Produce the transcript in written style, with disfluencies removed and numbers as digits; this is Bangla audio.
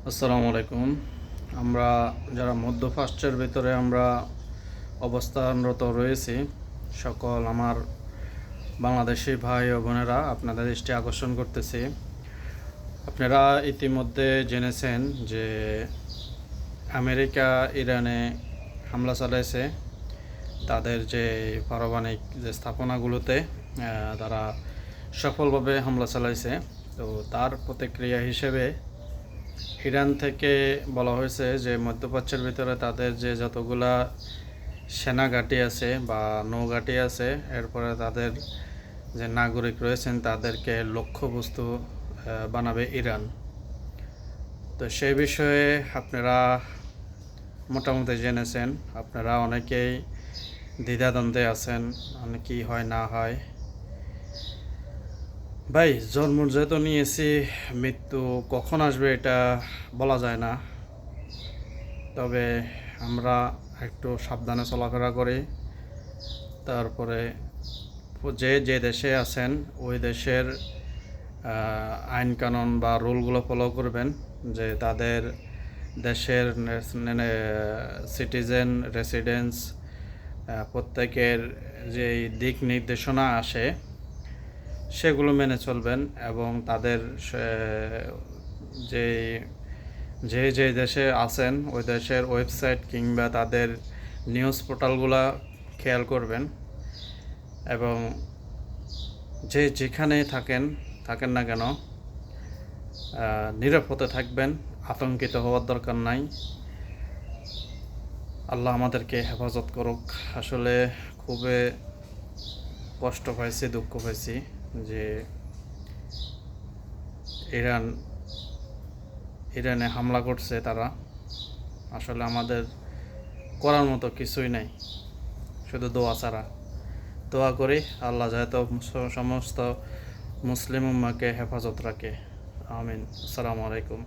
আসসালামু আলাইকুম। আমরা যারা মধ্যপ্রাচ্যের ভিতরে আমরা অবস্থানরত রয়েছি, সকল আমার বাংলাদেশি ভাই ও বোনেরা আপনাদের দৃষ্টি আকর্ষণ করতেছি। আপনারা ইতিমধ্যে জেনেছেন যে আমেরিকা ইরানে হামলা চালাইছে। তাদের যে পারমাণবিক যে স্থাপনাগুলোতে তারা সফলভাবে হামলা চালাইছে। তো তার প্রতিক্রিয়া হিসেবে ইরান থেকে বলা হয়েছে যে মধ্যপ্রাচ্যের ভিতরে তাদের যে যতগুলা সেনা ঘাঁটি আছে বা নৌঘাঁটি আছে, এরপরে তাদের যে নাগরিক রয়েছেন তাদেরকে লক্ষ্যবস্তু বানাবে ইরান। তো সেই বিষয়ে আপনারা মোটামুটি জেনেছেন। আপনারা অনেকেই দ্বিধাদ্বন্দ্বে আছেন, অনেকেই হয় না হয়। ভাই, জন্ম যেহেতু নিয়েছি, মৃত্যু কখন আসবে এটা বলা যায় না। তবে আমরা একটু সাবধানে চলাফেরা করি। তারপরে যে যে দেশে আছেন ওই দেশের আইন কানুন বা রুলগুলো ফলো করবেন, যে তাদের দেশের সিটিজেন রেসিডেন্স প্রত্যেকের যেই দিক নির্দেশনা আসে সেগুলো মেনে চলবেন এবং তাদের যে যে যে দেশে আছেন ওই দেশের ওয়েবসাইট কিংবা তাদের নিউজ পোর্টালগুলো খেয়াল করবেন এবং যে যেখানে থাকেন না কেন নিরাপদে থাকবেন, আতঙ্কিত হওয়ার দরকার নাই। আল্লাহ আমাদেরকে হেফাজত করুক। আসলে খুবই কষ্ট পাইছি, দুঃখ পাইছি যে ইরানে হামলা করছে তারা। আসলে আমাদের করার মতো কিছুই নাই, শুধু দোয়া ছাড়া। দোয়া করি আল্লাহ যাতে সমস্ত মুসলিম উম্মাহকে হেফাজত রাখে। আমিন। আসসালামু আলাইকুম।